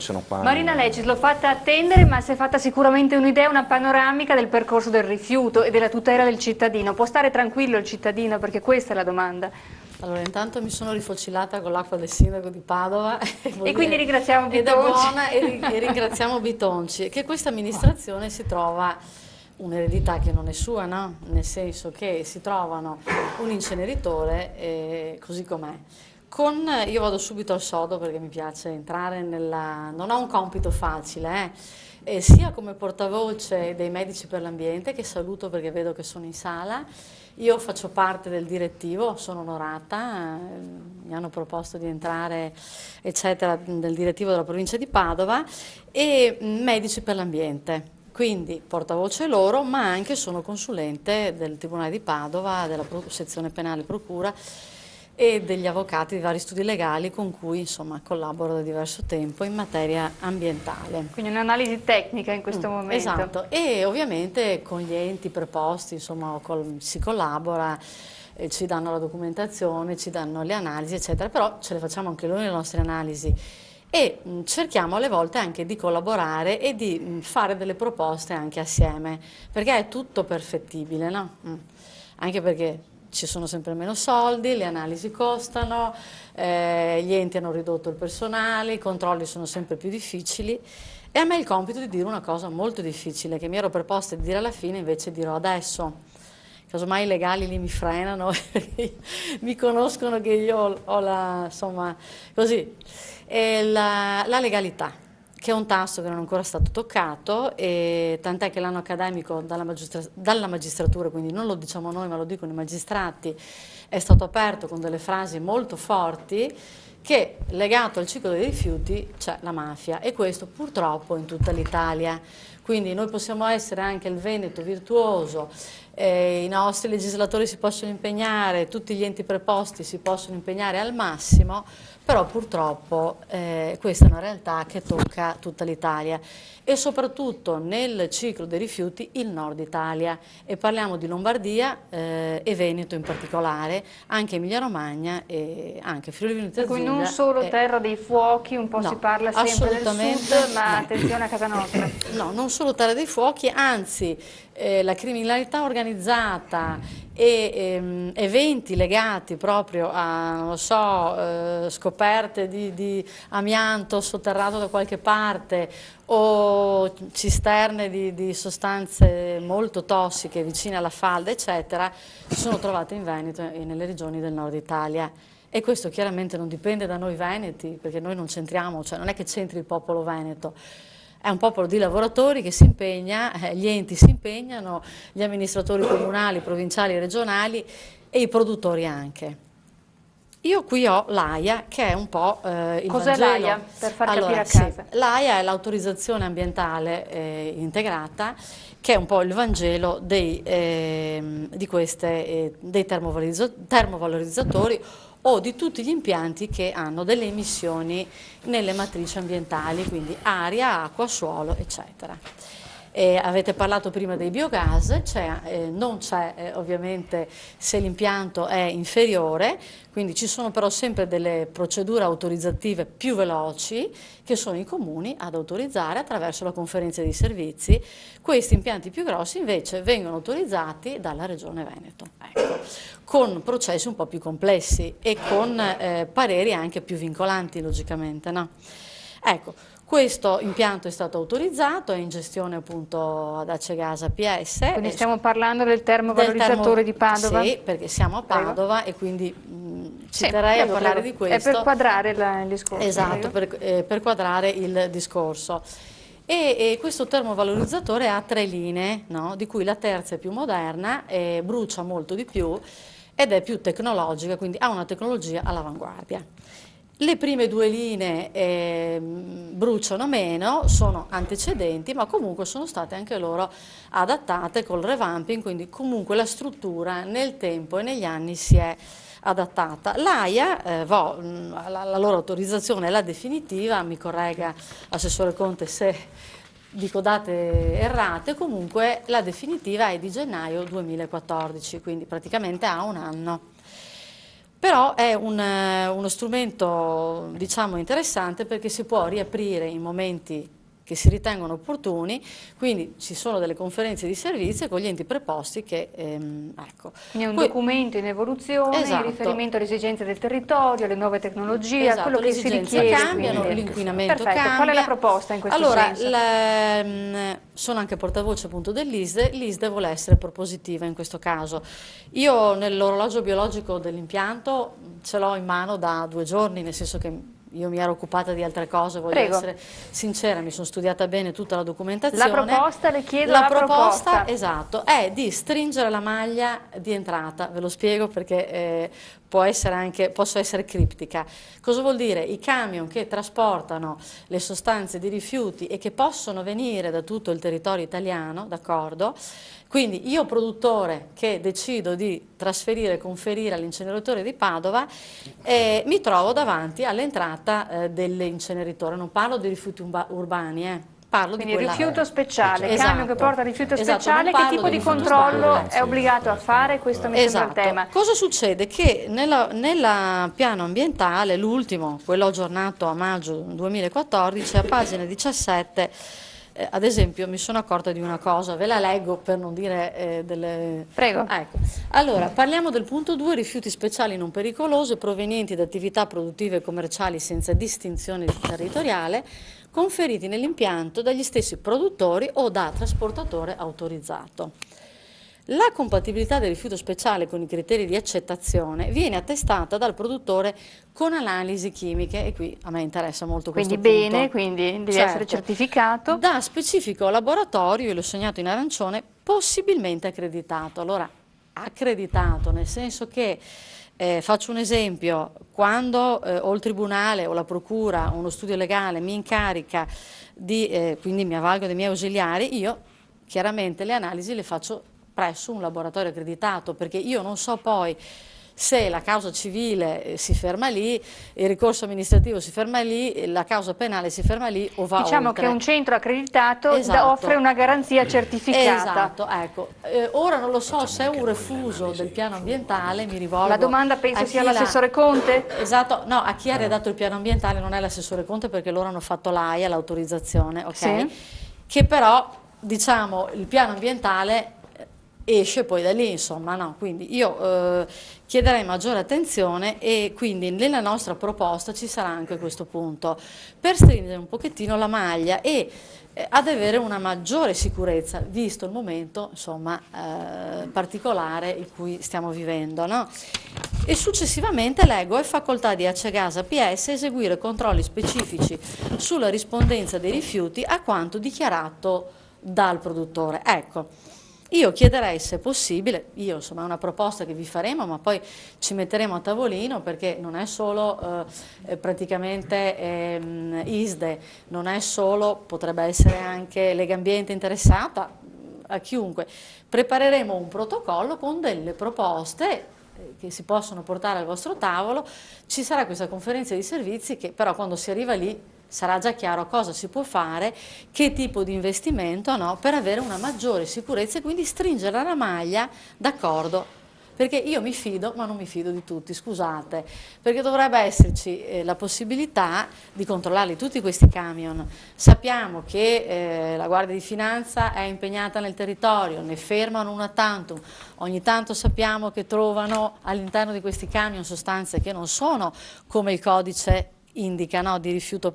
sono qua. Marina Lecis, l'ho fatta attendere, ma si è fatta sicuramente un'idea, una panoramica del percorso del rifiuto e della tutela del cittadino. Può stare tranquillo il cittadino, perché questa è la domanda. Allora, intanto mi sono rifocillata con l'acqua del sindaco di Padova E quindi ringraziamo ed è Bitonci. buona e ringraziamo Bitonci, che questa amministrazione si trova un'eredità che non è sua, no? Nel senso che si trovano un inceneritore così com'è. Io vado subito al sodo perché mi piace entrare non ho un compito facile, sia come portavoce dei Medici per l'Ambiente, che saluto perché vedo che sono in sala. Io faccio parte del direttivo, sono onorata, mi hanno proposto di entrare, eccetera, del direttivo della provincia di Padova, e Medici per l'Ambiente. Quindi portavoce loro, ma anche sono consulente del Tribunale di Padova, della sezione penale procura e degli avvocati di vari studi legali con cui insomma collaboro da diverso tempo in materia ambientale. Quindi un'analisi tecnica in questo momento. Esatto, e ovviamente con gli enti preposti insomma si collabora, ci danno la documentazione, ci danno le analisi eccetera, però ce le facciamo anche noi le nostre analisi e cerchiamo alle volte anche di collaborare e di fare delle proposte anche assieme, perché è tutto perfettibile, no? Anche perché ci sono sempre meno soldi, le analisi costano, gli enti hanno ridotto il personale, i controlli sono sempre più difficili e a me il compito di dire una cosa molto difficile che mi ero preposta di dire alla fine, invece dirò adesso. Casomai i legali lì mi frenano, mi conoscono che io ho insomma, così. La legalità, che è un tasto che non è ancora stato toccato, e tant'è che l'anno accademico dalla magistratura, quindi non lo diciamo noi ma lo dicono i magistrati, è stato aperto con delle frasi molto forti che legato al ciclo dei rifiuti c'è la mafia e questo purtroppo in tutta l'Italia. Quindi noi possiamo essere anche il Veneto virtuoso, i nostri legislatori si possono impegnare, tutti gli enti preposti si possono impegnare al massimo, però purtroppo questa è una realtà che tocca tutta l'Italia e soprattutto nel ciclo dei rifiuti il nord Italia e parliamo di Lombardia e Veneto in particolare, anche Emilia Romagna e anche Friuli Venezia Giulia. Per cui non solo terra dei fuochi, un po' No, si parla sempre del sud, ma no. attenzione a casa nostra. No, non solo terra dei fuochi, anzi la criminalità organizzata e eventi legati proprio a, non lo so, scoperte di amianto sotterrato da qualche parte o cisterne di sostanze molto tossiche vicine alla falda, eccetera, si sono trovate in Veneto e nelle regioni del nord Italia. E questo chiaramente non dipende da noi veneti, perché noi non c'entriamo, cioè non è che c'entri il popolo veneto. È un popolo di lavoratori che si impegna, gli enti si impegnano, gli amministratori comunali, provinciali, regionali e i produttori anche. Io qui ho l'AIA che è un po' il Cos'è Vangelo. l'AIA? Per far capire a Sì, casa. l'AIA è l'autorizzazione ambientale integrata che è un po' il Vangelo dei termovalorizzatori o di tutti gli impianti che hanno delle emissioni nelle matrici ambientali, quindi aria, acqua, suolo, eccetera. Avete parlato prima dei biogas, non c'è ovviamente se l'impianto è inferiore, quindi ci sono però sempre delle procedure autorizzative più veloci che sono i comuni ad autorizzare attraverso la conferenza dei servizi. Questi impianti più grossi invece vengono autorizzati dalla Regione Veneto, ecco, con processi un po' più complessi e con pareri anche più vincolanti logicamente, no? Ecco, questo impianto è stato autorizzato, è in gestione appunto ad Acegas APS. Quindi stiamo parlando del termovalorizzatore di Padova? Sì, perché siamo a Padova e quindi ci terrei a parlare di questo. È per quadrare il discorso. Esatto, per quadrare il discorso. E questo termovalorizzatore ha 3 linee, no? Di cui la terza è più moderna, brucia molto di più ed è più tecnologica, quindi ha una tecnologia all'avanguardia. Le prime 2 linee bruciano meno, sono antecedenti, ma comunque sono state anche loro adattate col revamping, quindi comunque la struttura nel tempo e negli anni si è adattata. L'AIA, la loro autorizzazione è la definitiva, mi corregga l'assessore Conte se dico date errate, comunque la definitiva è di gennaio 2014, quindi praticamente ha un anno. Però è uno strumento, diciamo, interessante, perché si può riaprire in momenti che si ritengono opportuni, quindi ci sono delle conferenze di servizio con gli enti preposti che, ecco. Quindi è un documento in evoluzione, in Esatto. riferimento alle esigenze del territorio, alle nuove tecnologie, Esatto, a quello che si richiede. cambiano, l'inquinamento Perfetto, cambia. qual è la proposta in questo allora, senso? sono anche portavoce appunto dell'ISDE, l'ISDE vuole essere propositiva in questo caso. Io nell'orologio biologico dell'impianto ce l'ho in mano da 2 giorni, nel senso che io mi ero occupata di altre cose, voglio essere sincera, mi sono studiata bene tutta la documentazione. La proposta, le chiedo la proposta. proposta, esatto, è di stringere la maglia di entrata, ve lo spiego perché posso essere criptica. Cosa vuol dire? I camion che trasportano le sostanze di rifiuti e che possono venire da tutto il territorio italiano, d'accordo? Quindi io produttore che decido di trasferire, conferire all'inceneritore di Padova, mi trovo davanti all'entrata dell'inceneritore, non parlo di rifiuti urbani, parlo Quindi di quella... rifiuto speciale, Esatto. camion che porta rifiuto Esatto, speciale, non che parlo tipo di rifiuto controllo urbano. è obbligato a fare? Questo mi sembra il tema. Cosa succede? Che nella piano ambientale, l'ultimo, quello aggiornato a maggio 2014, a pagina 17, ad esempio mi sono accorta di una cosa, ve la leggo per non dire delle... Prego. Ecco. Allora, parliamo del punto 2, rifiuti speciali non pericolosi provenienti da attività produttive e commerciali senza distinzione territoriale, conferiti nell'impianto dagli stessi produttori o da trasportatore autorizzato. La compatibilità del rifiuto speciale con i criteri di accettazione viene attestata dal produttore con analisi chimiche, e qui a me interessa molto questo punto. Quindi bene, quindi deve essere certificato. Da specifico laboratorio, io l'ho segnato in arancione, possibilmente accreditato. Allora, accreditato nel senso che, faccio un esempio, quando o il tribunale o la procura o uno studio legale mi incarica quindi mi avvalgo dei miei ausiliari, io chiaramente le analisi le faccio presso un laboratorio accreditato, perché io non so poi se la causa civile si ferma lì, il ricorso amministrativo si ferma lì, la causa penale si ferma lì o va diciamo oltre. Che un centro accreditato Esatto. offre una garanzia certificata. Esatto, ecco. Ora non lo so se è un refuso del piano ambientale, mi rivolgo... La domanda penso sia all'assessore Conte? Esatto, no, a chi ha redatto il piano ambientale non è l'assessore Conte, perché loro hanno fatto l'AIA, l'autorizzazione, ok? Sì. Che però, diciamo, il piano ambientale esce poi da lì, insomma, no? Quindi io chiederei maggiore attenzione, e quindi nella nostra proposta ci sarà anche questo punto, per stringere un pochettino la maglia e ad avere una maggiore sicurezza, visto il momento, insomma, particolare in cui stiamo vivendo, no? E successivamente leggo: è facoltà di Acegasa APS eseguire controlli specifici sulla rispondenza dei rifiuti a quanto dichiarato dal produttore. Ecco. Io chiederei, se possibile, insomma è una proposta che vi faremo, ma poi ci metteremo a tavolino, perché non è solo praticamente ISDE, non è solo, potrebbe essere anche Legambiente interessata, a chiunque. Prepareremo un protocollo con delle proposte che si possono portare al vostro tavolo. Ci sarà questa conferenza di servizi che però, quando si arriva lì, sarà già chiaro cosa si può fare, che tipo di investimento, no, per avere una maggiore sicurezza e quindi stringere la maglia, d'accordo? Perché io mi fido, ma non mi fido di tutti, scusate, perché dovrebbe esserci la possibilità di controllarli tutti questi camion. Sappiamo che la Guardia di Finanza è impegnata nel territorio, ne fermano una tantum, ogni tanto sappiamo che trovano all'interno di questi camion sostanze che non sono come il codice indica, no, di rifiuto,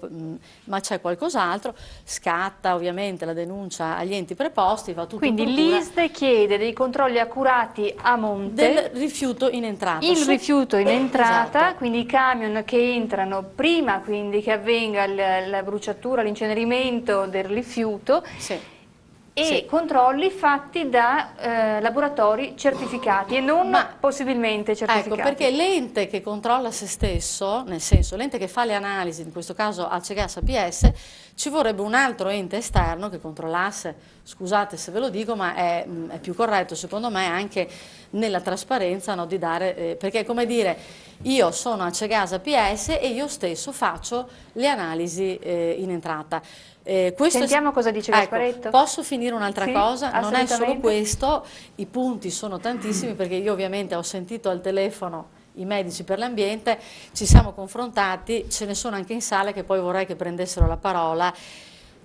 ma c'è qualcos'altro, scatta ovviamente la denuncia agli enti preposti, va tutto. Quindi in procura. l'ISDE chiede dei controlli accurati a monte del rifiuto in entrata. Il rifiuto in entrata, esatto. Quindi i camion che entrano prima, quindi che avvenga la bruciatura, l'incenerimento del rifiuto. Sì. E sì. Controlli fatti da laboratori certificati e non possibilmente certificati. Ecco, perché l'ente che controlla se stesso, nel senso l'ente che fa le analisi, in questo caso Acegasa APS, ci vorrebbe un altro ente esterno che controllasse, scusate se ve lo dico, ma è più corretto secondo me anche nella trasparenza, no, di dare, perché è come dire, io sono Acegasa APS e io stesso faccio le analisi in entrata. Sentiamo cosa dice Gasparetto. Posso finire un'altra cosa? Non è solo assolutamente. questo, i punti sono tantissimi, perché io ovviamente ho sentito al telefono i medici per l'ambiente, ci siamo confrontati, ce ne sono anche in sala che poi vorrei che prendessero la parola.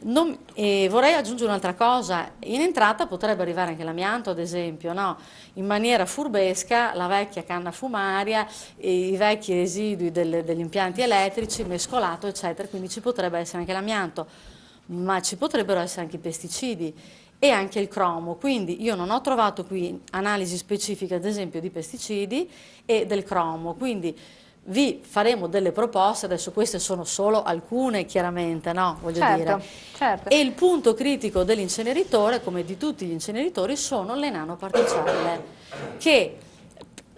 Vorrei aggiungere un'altra cosa, in entrata potrebbe arrivare anche l'amianto ad esempio, no? In maniera furbesca la vecchia canna fumaria, i vecchi residui degli impianti elettrici, mescolato eccetera, quindi ci potrebbe essere anche l'amianto, ma ci potrebbero essere anche i pesticidi e anche il cromo, quindi io non ho trovato qui analisi specifiche ad esempio di pesticidi e del cromo, quindi vi faremo delle proposte, adesso queste sono solo alcune chiaramente, no? Voglio dire. Certo. E il punto critico dell'inceneritore, come di tutti gli inceneritori, sono le nanoparticelle, che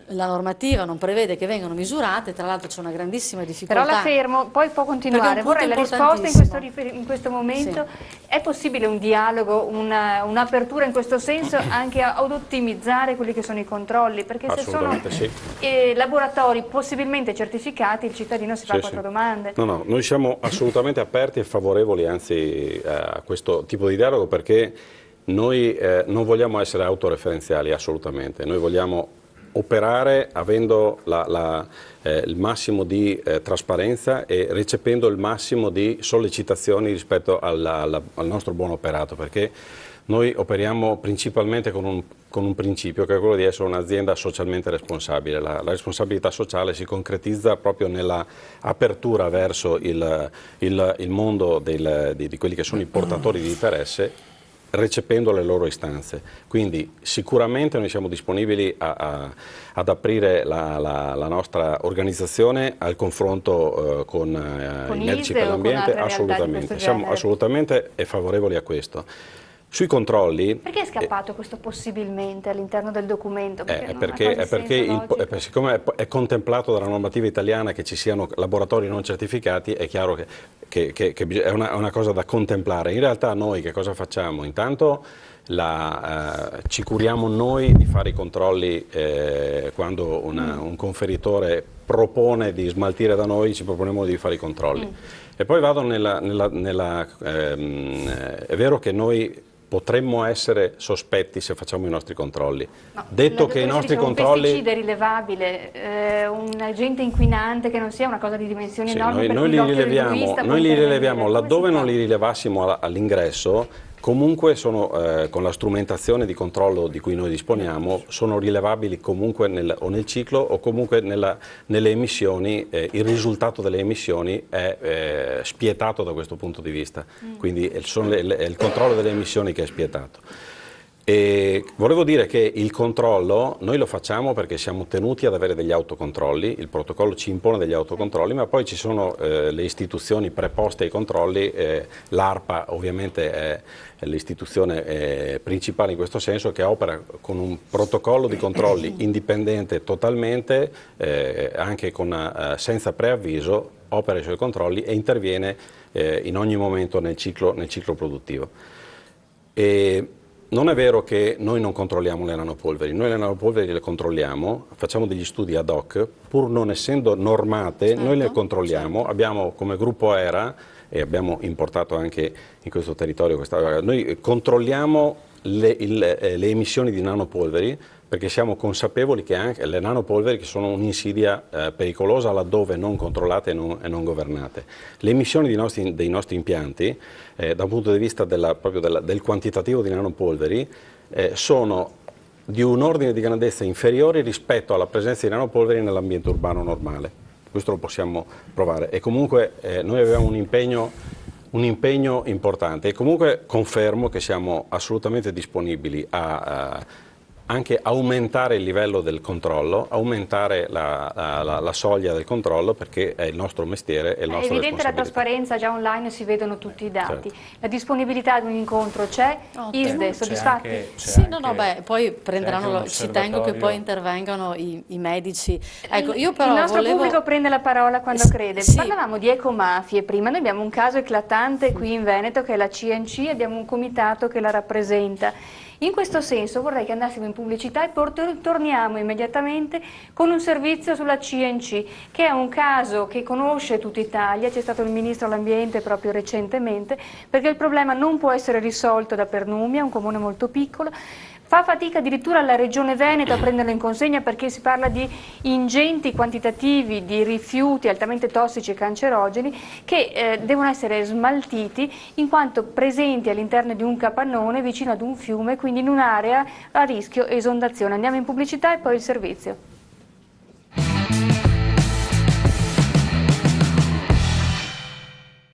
la normativa non prevede che vengano misurate, tra l'altro c'è una grandissima difficoltà. Però la fermo, poi può continuare. Vorrei la risposta in questo momento. Sì. È possibile un dialogo, un'apertura in questo senso anche ad ottimizzare quelli che sono i controlli? Perché se sono laboratori possibilmente certificati, il cittadino si fa quattro domande. No, noi siamo assolutamente aperti e favorevoli anzi a questo tipo di dialogo, perché noi non vogliamo essere autoreferenziali assolutamente, noi vogliamo operare avendo il massimo di trasparenza e recependo il massimo di sollecitazioni rispetto al nostro buon operato, perché noi operiamo principalmente con un principio che è quello di essere un'azienda socialmente responsabile. La responsabilità sociale si concretizza proprio nella apertura verso il mondo di quelli che sono i portatori di interesse, recependo le loro istanze. Quindi sicuramente noi siamo disponibili ad aprire la nostra organizzazione al confronto con i medici per l'ambiente, assolutamente. Siamo assolutamente favorevoli a questo. Sui controlli... Perché è scappato questo possibilmente all'interno del documento? Perché siccome è contemplato dalla normativa italiana che ci siano laboratori non certificati, è chiaro che è una cosa da contemplare. In realtà noi che cosa facciamo? Intanto ci curiamo noi di fare i controlli quando un conferitore propone di smaltire da noi, ci proponiamo di fare i controlli. E poi vado è vero che noi potremmo essere sospetti se facciamo i nostri controlli. No, detto che i nostri controlli... Un pesticida rilevabile, un agente inquinante che non sia una cosa di dimensioni enormi, noi li rileviamo laddove non li rilevassimo all'ingresso. Comunque sono, con la strumentazione di controllo di cui noi disponiamo, sono rilevabili comunque o nel ciclo o comunque nelle emissioni. Il risultato delle emissioni è spietato da questo punto di vista, quindi è il controllo delle emissioni che è spietato. E volevo dire che il controllo noi lo facciamo perché siamo tenuti ad avere degli autocontrolli, il protocollo ci impone degli autocontrolli, ma poi ci sono le istituzioni preposte ai controlli, l'ARPA ovviamente è l'istituzione principale in questo senso, che opera con un protocollo di controlli indipendente totalmente, anche senza preavviso, opera i suoi controlli e interviene in ogni momento nel ciclo produttivo. Non è vero che noi non controlliamo le nanopolveri, noi le nanopolveri le controlliamo, facciamo degli studi ad hoc, pur non essendo normate, noi le controlliamo, abbiamo come gruppo AERA, e abbiamo importato anche in questo territorio, noi controlliamo le emissioni di nanopolveri, perché siamo consapevoli che anche le nanopolveri che sono un'insidia pericolosa laddove non controllate e non governate. Le emissioni dei nostri impianti, da un punto di vista del quantitativo di nanopolveri, sono di un ordine di grandezza inferiore rispetto alla presenza di nanopolveri nell'ambiente urbano normale. Questo lo possiamo provare e comunque noi avevamo un impegno importante e comunque confermo che siamo assolutamente disponibili a anche aumentare il livello del controllo, aumentare la soglia del controllo, perché è il nostro mestiere e il nostro responsabilità. È evidente la trasparenza, già online si vedono tutti i dati. Certo. La disponibilità ad un incontro c'è? ISDE, soddisfatti? Sì, poi prenderanno, ci tengo che poi intervengano i medici. Ecco, io però il nostro pubblico prende la parola quando crede. Sì. Parlavamo di ecomafie prima, noi abbiamo un caso eclatante qui in Veneto che è la CNC, abbiamo un comitato che la rappresenta. In questo senso vorrei che andassimo in pubblicità e torniamo immediatamente con un servizio sulla CNC, che è un caso che conosce tutta Italia, c'è stato il Ministro dell'Ambiente proprio recentemente, perché il problema non può essere risolto da Pernumia, un comune molto piccolo. Fa fatica addirittura la Regione Veneto a prenderlo in consegna perché si parla di ingenti quantitativi di rifiuti altamente tossici e cancerogeni che devono essere smaltiti in quanto presenti all'interno di un capannone vicino ad un fiume, quindi in un'area a rischio esondazione. Andiamo in pubblicità e poi il servizio.